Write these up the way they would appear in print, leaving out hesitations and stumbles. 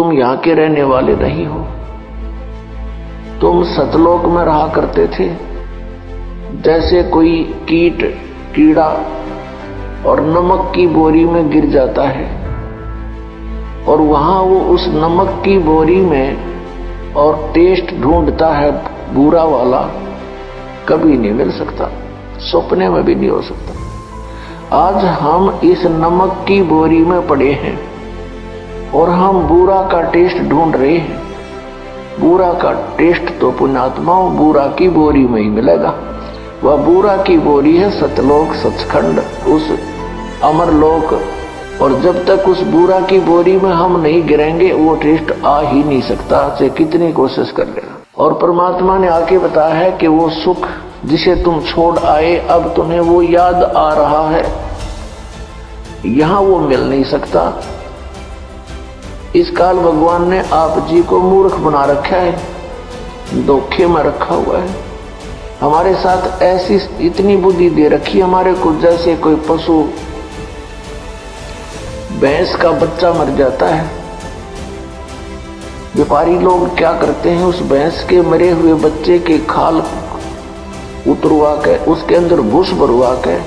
तुम यहाँ के रहने वाले नहीं हो, तुम सतलोक में रहा करते थे। जैसे कोई कीट कीड़ा और नमक की बोरी में गिर जाता है और वहां वो उस नमक की बोरी में और टेस्ट ढूंढता है बुरा वाला, कभी नहीं मिल सकता, सपने में भी नहीं हो सकता। आज हम इस नमक की बोरी में पड़े हैं और हम बुरा का टेस्ट ढूंढ रहे हैं। बुरा का टेस्ट तो पुण्यात्माओं बुरा की बोरी में ही मिलेगा। वह बुरा की बोरी है सतलोक, सचखंड, उस अमरलोक। और जब तक उस बुरा की बोरी में हम नहीं गिरेंगे वो टेस्ट आ ही नहीं सकता, चाहे कितनी कोशिश कर लेना। और परमात्मा ने आके बताया है कि वो सुख जिसे तुम छोड़ आए अब तुम्हें वो याद आ रहा है, यहां वो मिल नहीं सकता। इस काल भगवान ने आप जी को मूर्ख बना रखा है, धोखे में रखा हुआ है। हमारे साथ ऐसी इतनी बुद्धि दे रखी हमारे को, जैसे कोई पशु भैंस का बच्चा मर जाता है, व्यापारी लोग क्या करते हैं, उस भैंस के मरे हुए बच्चे के खाल उतरवा के उसके अंदर भूस भरवा के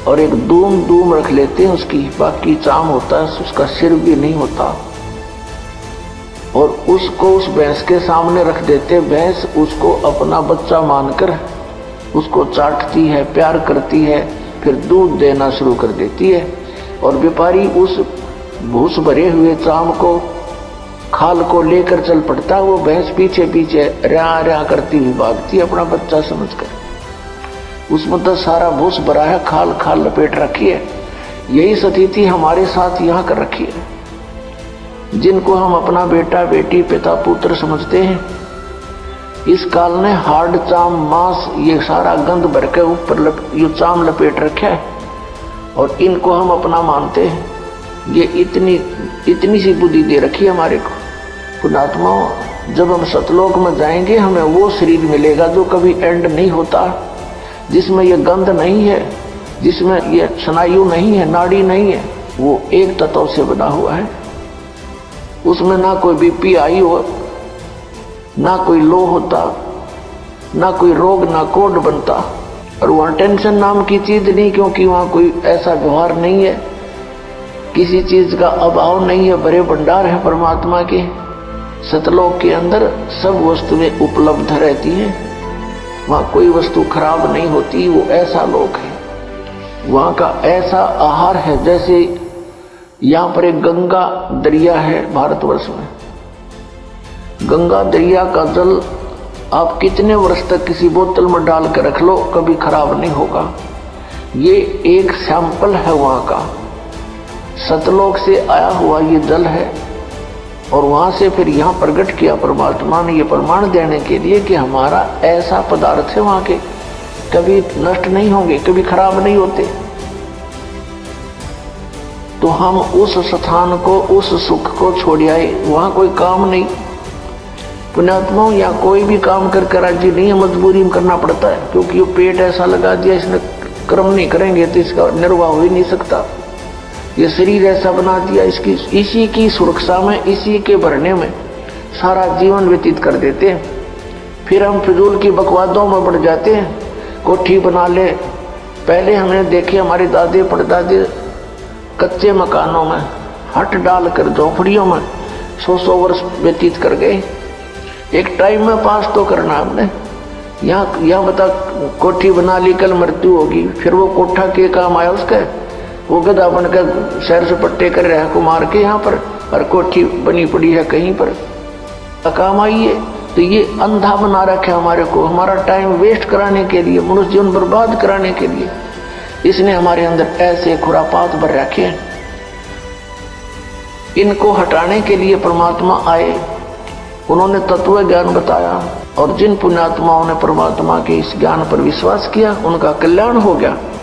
और एक दूम रख लेते हैं उसकी, बाकी चाम होता है, उसका सिर भी नहीं होता, और उसको उस भैंस के सामने रख देते। भैंस उसको अपना बच्चा मानकर उसको चाटती है, प्यार करती है, फिर दूध देना शुरू कर देती है। और व्यापारी उस भूस भरे हुए चाम को, खाल को लेकर चल पड़ता। वो भैंस पीछे पीछे रहा रहा करती हुई भागती अपना बच्चा समझकर। उसमें तो सारा भूस भरा है, खाल खाल लपेट रखी है। यही स्थिति हमारे साथ यहाँ कर रखी है। जिनको हम अपना बेटा बेटी पिता पुत्र समझते हैं, इस काल ने हार्ड चाम मांस ये सारा गंद भर के ऊपर ये चाम लपेट रखा है और इनको हम अपना मानते हैं। ये इतनी सी बुद्धि दे रखी है हमारे को। पुण्यात्माओं, जब हम सतलोक में जाएंगे हमें वो शरीर मिलेगा जो कभी एंड नहीं होता, जिसमें ये गंध नहीं है, जिसमें ये स्नायु नहीं है, नाड़ी नहीं है। वो एक तत्व से बना हुआ है। उसमें ना कोई बीपी आई हो, ना कोई लो होता, ना कोई रोग, ना कोड बनता। और वहां टेंशन नाम की चीज नहीं, क्योंकि वहां कोई ऐसा व्यवहार नहीं है, किसी चीज का अभाव नहीं है, बड़े भंडार है परमात्मा के। सतलोक के अंदर सब वस्तुएं उपलब्ध रहती हैं, वहां कोई वस्तु खराब नहीं होती। वो ऐसा लोक है, वहां का ऐसा आहार है। जैसे यहाँ पर एक गंगा दरिया है भारतवर्ष में, गंगा दरिया का जल आप कितने वर्ष तक किसी बोतल में डाल कर रख लो, कभी खराब नहीं होगा। ये एक सैंपल है वहां का, सतलोक से आया हुआ ये जल है। और वहां से फिर यहाँ प्रकट किया परमात्मा ने, ये प्रमाण देने के लिए कि हमारा ऐसा पदार्थ है वहां के, कभी नष्ट नहीं होंगे, कभी खराब नहीं होते। तो हम उस स्थान को, उस सुख को छोड़ आए, वहां कोई काम नहीं। पुण्यात्माओं, या कोई भी काम कर राजी नहीं है, मजबूरी में करना पड़ता है, क्योंकि वो पेट ऐसा लगा दिया, इसने कर्म नहीं करेंगे तो इसका निर्वाह हो ही नहीं सकता। ये शरीर ऐसा बना दिया, इसी की सुरक्षा में, इसी के भरने में सारा जीवन व्यतीत कर देते हैं। फिर हम फिजूल की बकवादों में बढ़ जाते हैं, कोठी बना ले। पहले हमने देखे हमारे दादे परदादे कच्चे मकानों में हट डालकर झोपड़ियों में 100 वर्ष व्यतीत कर गए। एक टाइम में पास तो करना हमने। यहाँ बता, कोठी बना ली, कल मृत्यु होगी, फिर वो कोठा के काम आया उसका, वो गधा बनकर शहर से पट्टे कर रहा है को मार के यहाँ पर, और कोठी बनी पड़ी है कहीं पर, काम आई है। तो ये अंधा बना रखा है हमारे को, हमारा टाइम वेस्ट कराने के लिए, मनुष्य जीवन बर्बाद कराने के लिए इसने हमारे अंदर ऐसे खुरापात भर रखे हैं। इनको हटाने के लिए परमात्मा आए, उन्होंने तत्व ज्ञान बताया, और जिन पुण्यात्माओं ने परमात्मा के इस ज्ञान पर विश्वास किया उनका कल्याण हो गया।